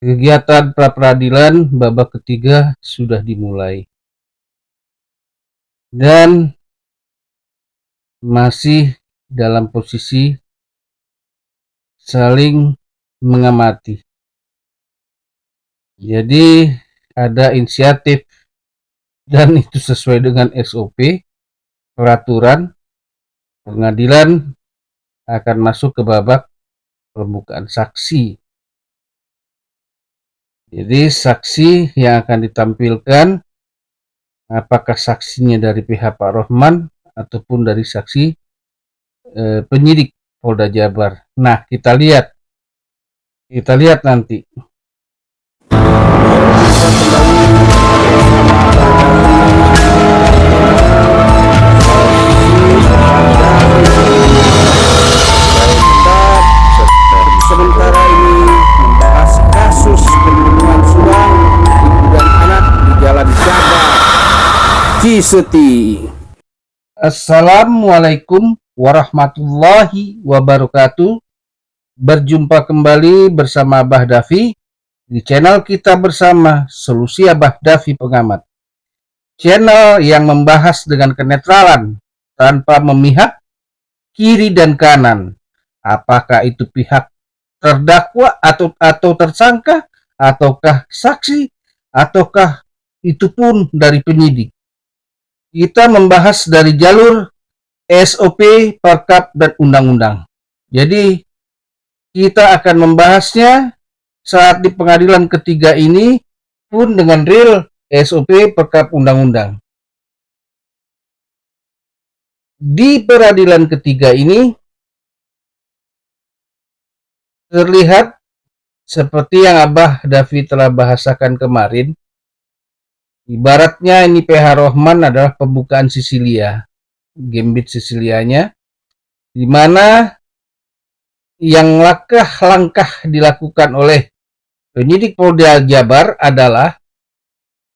Kegiatan pra-peradilan babak ketiga sudah dimulai dan masih dalam posisi saling mengamati. Jadi ada inisiatif dan itu sesuai dengan SOP, peraturan. Pengadilan akan masuk ke babak pembukaan saksi. Jadi saksi yang akan ditampilkan apakah saksinya dari pihak Pak Rohman ataupun dari saksi penyidik Polda Jabar. Nah, kita lihat nanti. Sementara ini membahas kasus pembunuhan suang ibu dan anak di Jalan Jabar, Ciseti. Assalamualaikum warahmatullahi wabarakatuh. Berjumpa kembali bersama Abah Dafi di channel kita bersama Solusi Abah Dafi Pengamat. Channel yang membahas dengan kenetralan tanpa memihak kiri dan kanan. Apakah itu pihak terdakwa atau tersangka, ataukah saksi, ataukah itu pun dari penyidik. Kita membahas dari jalur SOP, Perkap, dan undang-undang. Jadi kita akan membahasnya saat di pengadilan ketiga ini pun dengan real SOP, Perkap, undang-undang. Di peradilan ketiga ini terlihat seperti yang Abah Davi telah bahasakan kemarin. Ibaratnya ini PH Rohman adalah pembukaan Sisilia, gambit Sisilianya, di mana yang langkah-langkah dilakukan oleh penyidik Polda Jabar adalah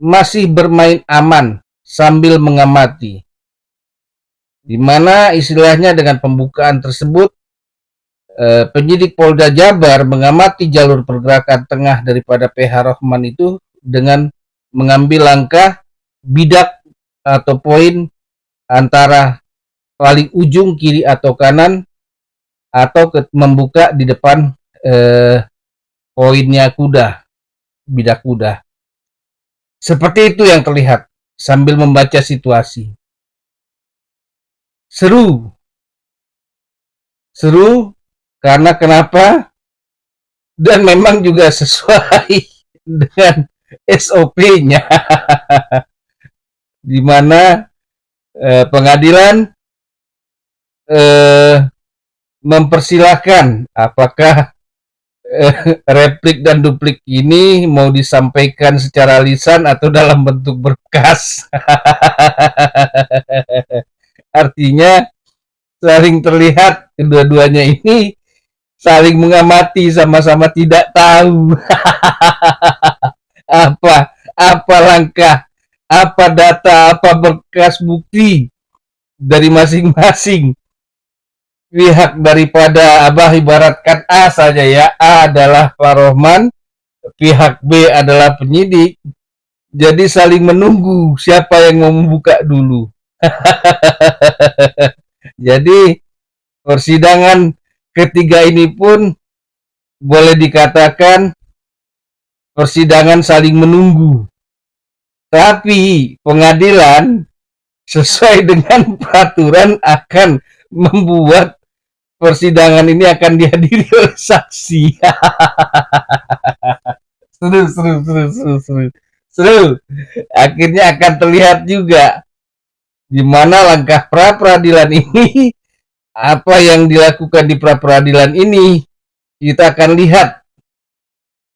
masih bermain aman sambil mengamati, di mana istilahnya dengan pembukaan tersebut penyidik Polda Jabar mengamati jalur pergerakan tengah daripada PH Rohman itu dengan mengambil langkah bidak atau poin antara paling ujung kiri atau kanan atau membuka di depan poinnya kuda, bidak kuda. Seperti itu yang terlihat sambil membaca situasi. Seru karena kenapa? Dan memang juga sesuai dengan SOP-nya, di mana pengadilan mempersilahkan apakah replik dan duplik ini mau disampaikan secara lisan atau dalam bentuk berkas. Artinya saling terlihat kedua-duanya ini saling mengamati, sama-sama tidak tahu apa langkah, apa data, apa berkas bukti dari masing-masing pihak. Daripada Abah ibaratkan A saja ya, A adalah Pak Rohman, pihak B adalah penyidik, jadi saling menunggu siapa yang mau membuka dulu. Jadi persidangan ketiga ini pun boleh dikatakan persidangan saling menunggu. Tapi pengadilan sesuai dengan peraturan akan membuat persidangan ini akan dihadiri oleh saksi. Seru. Akhirnya akan terlihat juga di mana langkah pra peradilan ini, apa yang dilakukan di pra peradilan ini, kita akan lihat.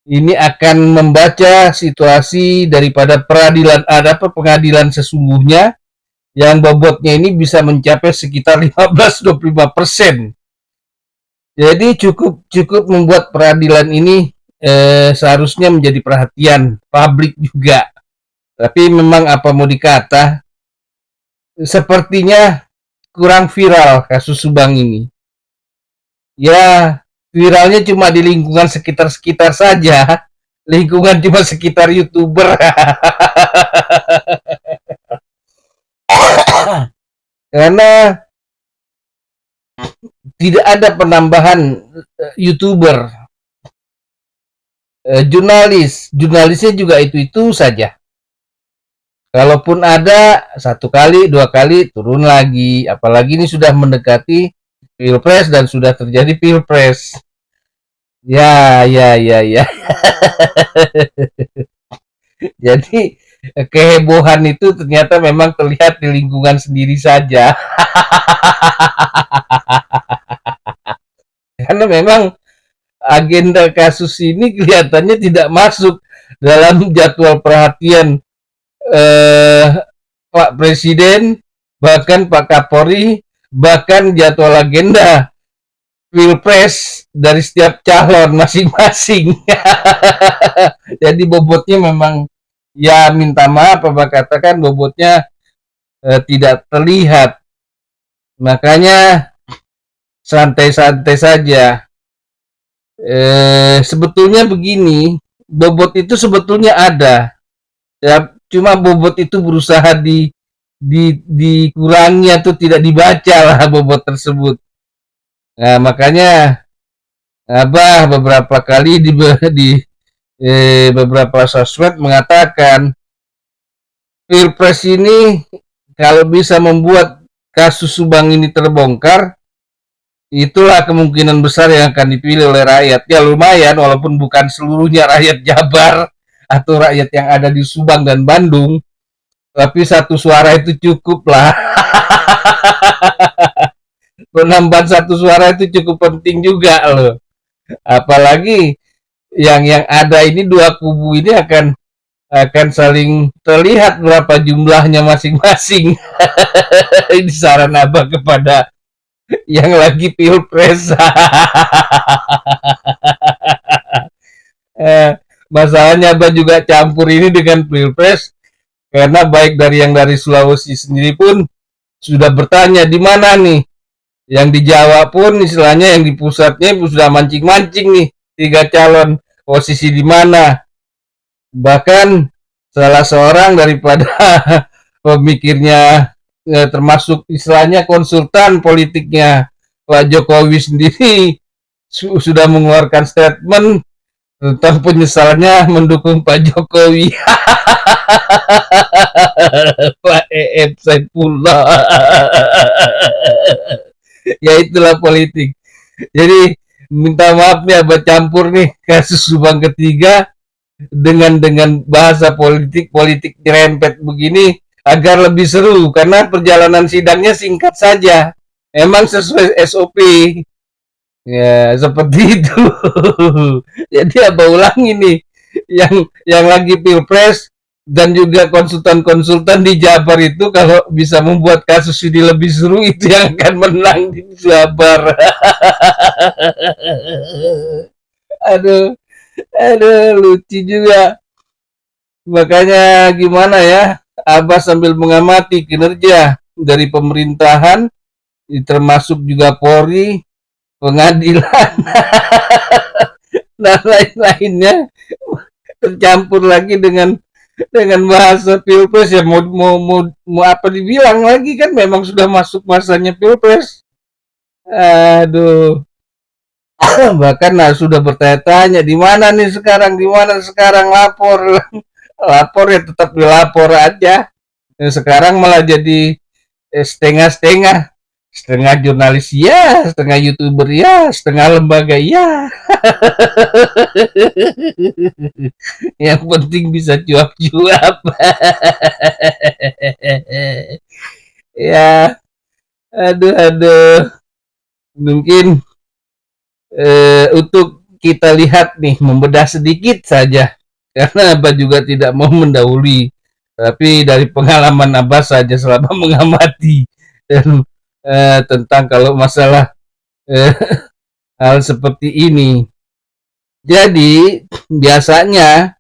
Ini akan membaca situasi daripada peradilan, ada pengadilan sesungguhnya yang bobotnya ini bisa mencapai sekitar 15-25%. Jadi cukup membuat peradilan ini seharusnya menjadi perhatian publik juga. Tapi memang apa mau dikata, sepertinya kurang viral kasus Subang ini. Ya, viralnya cuma di lingkungan sekitar-sekitar saja, lingkungan cuma sekitar YouTuber. Karena tidak ada penambahan YouTuber, jurnalisnya juga itu saja. Kalaupun ada satu kali, dua kali turun lagi. Apalagi ini sudah mendekati pilpres dan sudah terjadi pilpres. Ya, ya, ya, ya. Jadi kehebohan itu ternyata memang terlihat di lingkungan sendiri saja. Karena memang agenda kasus ini kelihatannya tidak masuk dalam jadwal perhatian eh, Pak Presiden, bahkan Pak Kapolri, bahkan jadwal agenda pilpres dari setiap calon masing-masing. Jadi bobotnya memang, ya minta maaf apa katakan, bobotnya tidak terlihat. Makanya santai-santai saja. Sebetulnya begini, bobot itu sebetulnya ada. Ya, cuma bobot itu berusaha dikurangi atau tidak dibaca lah bobot tersebut. Nah, makanya Abah beberapa kali di beberapa sosmed mengatakan pilpres ini kalau bisa membuat kasus Subang ini terbongkar, itulah kemungkinan besar yang akan dipilih oleh rakyat. Ya lumayan, walaupun bukan seluruhnya rakyat Jabar atau rakyat yang ada di Subang dan Bandung, tapi satu suara itu cukup lah. Penambahan satu suara itu cukup penting juga loh. Apalagi yang ada ini, dua kubu ini akan saling terlihat berapa jumlahnya masing-masing. Ini saran Abah kepada yang lagi pilpres. Masalahnya Abah juga campur ini dengan pilpres, karena baik dari yang dari Sulawesi sendiri pun sudah bertanya di mana nih, yang di Jawa pun istilahnya yang di pusatnya sudah mancing-mancing nih, tiga calon posisi di mana. Bahkan salah seorang daripada pemikirnya, termasuk istilahnya konsultan politiknya Pak Jokowi sendiri, sudah mengeluarkan statement tentang penyesalannya mendukung Pak Jokowi. Pak Saifullah. Ya itulah politik. Jadi minta maaf nih Abah campur nih kasus Subang ketiga dengan bahasa politik nyerempet begini agar lebih seru, karena perjalanan sidangnya singkat saja. Emang sesuai SOP. Ya, seperti itu. Jadi Abah ulangi nih, yang lagi pilpres dan juga konsultan-konsultan di Jabar itu, kalau bisa membuat kasus ini lebih seru, itu yang akan menang di Jabar. Aduh, aduh, lucu juga. Makanya gimana ya, Abah sambil mengamati kinerja dari pemerintahan, termasuk juga Polri, pengadilan, dan lain-lainnya, tercampur lagi dengan bahasa pilpres. Ya mau apa dibilang lagi, kan memang sudah masuk masanya pilpres. Aduh. Bahkan sudah bertanya-tanya di mana nih sekarang, di mana sekarang, lapor. Lapor ya tetap dilapor aja. Sekarang malah jadi setengah-setengah, setengah jurnalis ya, setengah YouTuber ya, setengah lembaga ya. Yang penting bisa cuap-cuap. Ya, aduh aduh. Mungkin untuk kita lihat nih, membedah sedikit saja, karena Abah juga tidak mau mendahului, tapi dari pengalaman Abah saja selama mengamati dan tentang kalau masalah eh, hal seperti ini. Jadi biasanya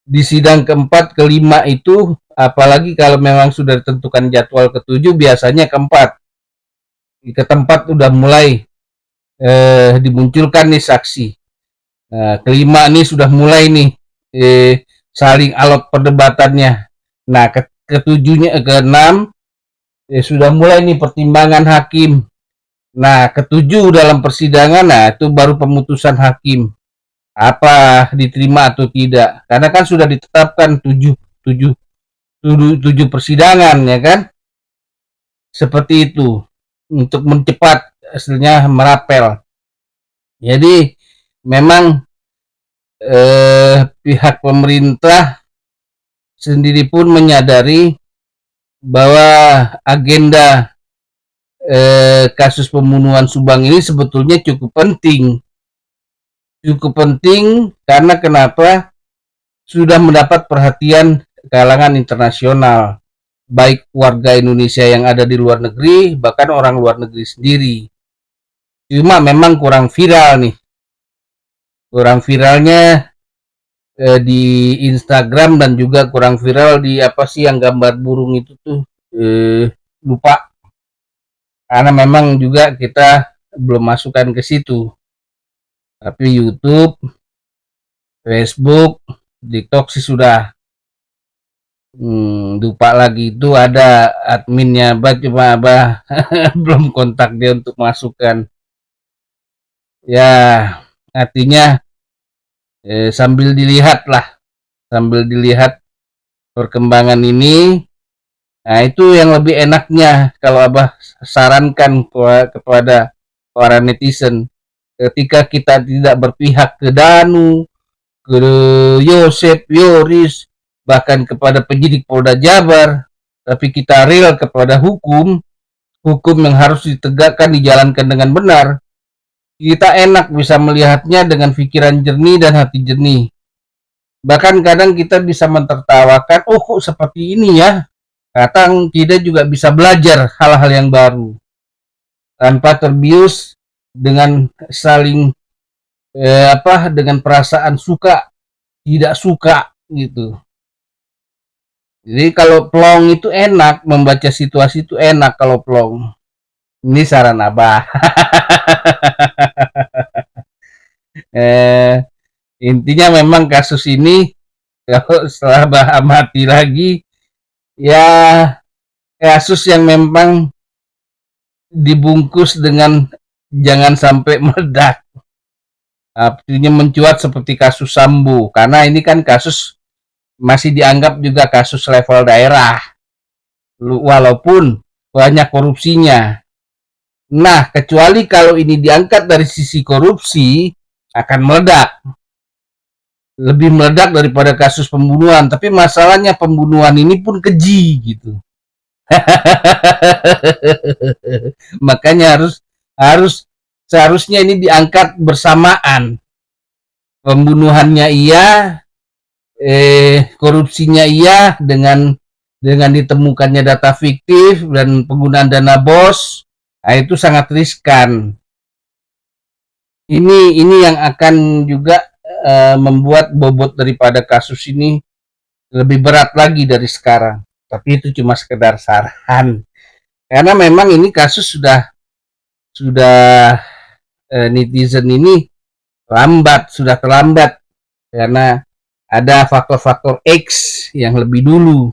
di sidang keempat, kelima itu, apalagi kalau memang sudah ditentukan jadwal ketujuh, biasanya keempat ke tempat udah mulai dimunculkan nih saksi. Nah, kelima nih sudah mulai nih saling alot perdebatannya. Nah, keenam, sudah mulai nih pertimbangan hakim. Nah, ketujuh dalam persidangan, nah itu baru pemutusan hakim. Apa diterima atau tidak. Karena kan sudah ditetapkan tujuh persidangan, ya kan? Seperti itu. Untuk mencepat hasilnya merapel. Jadi, memang pihak pemerintah sendiri pun menyadari bahwa agenda kasus pembunuhan Subang ini sebetulnya cukup penting karena kenapa sudah mendapat perhatian kalangan internasional, baik warga Indonesia yang ada di luar negeri, bahkan orang luar negeri sendiri. Cuma memang kurang viral nih, kurang viralnya di Instagram, dan juga kurang viral di apa sih yang gambar burung itu tuh, lupa, karena memang juga kita belum masukkan ke situ. Tapi YouTube, Facebook, TikTok sih sudah. Lupa lagi itu ada adminnya, cuma belum kontak dia untuk masukkan. Ya, artinya sambil dilihat perkembangan ini. Nah, itu yang lebih enaknya kalau Abah sarankan kepada para netizen. Ketika kita tidak berpihak ke Danu, ke Yosep, Yoris, bahkan kepada penyidik Polda Jabar, tapi kita real kepada hukum yang harus ditegakkan, dijalankan dengan benar, kita enak bisa melihatnya dengan pikiran jernih dan hati jernih. Bahkan kadang kita bisa mentertawakan, oh kok seperti ini ya. Kadang kita juga bisa belajar hal-hal yang baru tanpa terbius dengan saling dengan perasaan suka tidak suka gitu. Jadi kalau plong itu enak, membaca situasi itu enak kalau plong. Ini saran Abah. Intinya memang kasus ini kalau setelah Abah amati lagi, ya kasus yang memang dibungkus dengan jangan sampai meledak. Artinya mencuat seperti kasus Sambo, karena ini kan kasus masih dianggap juga kasus level daerah, walaupun banyak korupsinya. Nah, kecuali kalau ini diangkat dari sisi korupsi, akan meledak. Lebih meledak daripada kasus pembunuhan. Tapi masalahnya pembunuhan ini pun keji gitu. Makanya seharusnya ini diangkat bersamaan. Pembunuhannya iya, korupsinya iya, dengan ditemukannya data fiktif dan penggunaan dana BOS. Nah, itu sangat riskan. Ini yang akan juga membuat bobot daripada kasus ini lebih berat lagi dari sekarang. Tapi itu cuma sekedar saran. Karena memang ini kasus sudah netizen ini sudah terlambat karena ada faktor-faktor X yang lebih dulu.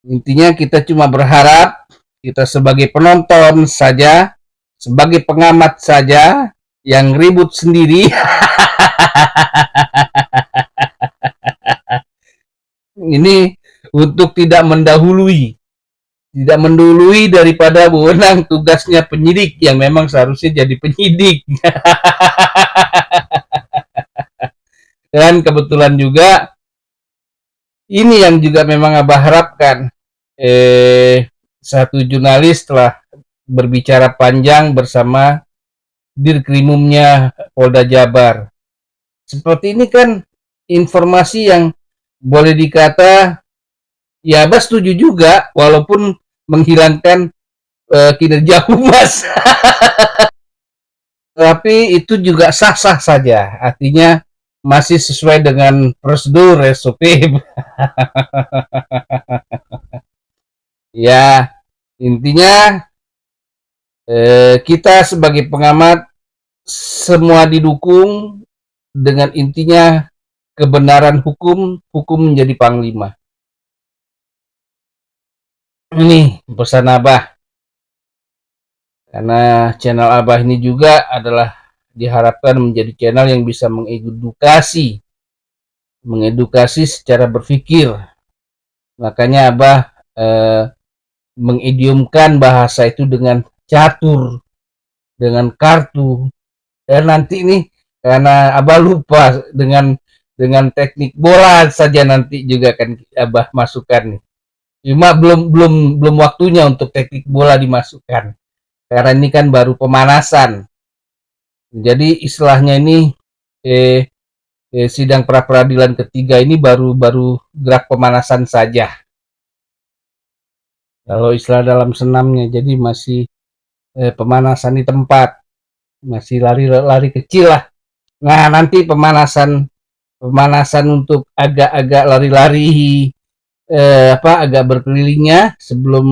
Intinya kita cuma berharap, kita sebagai penonton saja, sebagai pengamat saja, yang ribut sendiri ini untuk tidak mendahului daripada wewenang tugasnya penyidik yang memang seharusnya jadi penyidik. Dan kebetulan juga ini yang juga memang Abah harapkan, satu jurnalis telah berbicara panjang bersama Dirkrimumnya Polda Jabar. Seperti ini kan informasi yang boleh dikata ya Abah setuju juga, walaupun menghilangkan kinerja humas. Tapi itu juga sah-sah saja, artinya masih sesuai dengan prosedur SOP. Ya, intinya kita sebagai pengamat semua didukung, dengan intinya kebenaran hukum, hukum menjadi panglima. Ini pesan Abah, karena channel Abah ini juga adalah diharapkan menjadi channel yang bisa mengedukasi secara berpikir. Makanya Abah mengidiomkan bahasa itu dengan catur, dengan kartu. Dan nanti nih, karena Abah lupa dengan teknik bola saja nanti juga kan Abah masukkan nih. Cuma belum waktunya untuk teknik bola dimasukkan. Karena ini kan baru pemanasan. Jadi istilahnya ini sidang pra peradilan ketiga ini baru gerak pemanasan saja. Kalau istilah dalam senamnya, jadi masih pemanasan di tempat, masih lari kecil lah. Nah nanti pemanasan untuk agak lari-lari agak berkelilingnya sebelum,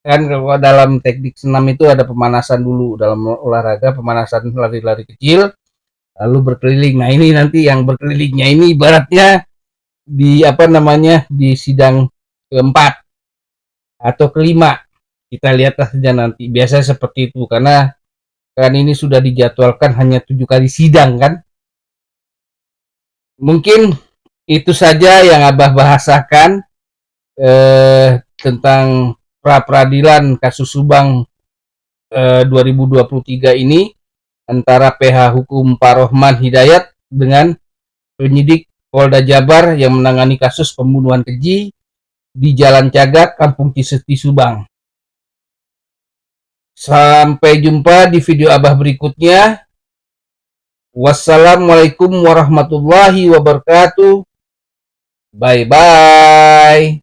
kan kalau dalam teknik senam itu ada pemanasan dulu dalam olahraga, pemanasan lari-lari kecil lalu berkeliling. Nah ini nanti yang berkelilingnya ini ibaratnya di di sidang keempat atau kelima, kita lihat saja nanti. Biasanya seperti itu, karena kan ini sudah dijadwalkan hanya 7 kali sidang kan. Mungkin itu saja yang Abah bahasakan tentang pra peradilan kasus Subang 2023 ini antara PH Hukum Pak Rohman Hidayat dengan penyidik Polda Jabar yang menangani kasus pembunuhan keji di Jalan Cagak, Kampung Ciseti, Subang. Sampai jumpa di video Abah berikutnya. Wassalamualaikum warahmatullahi wabarakatuh. Bye bye.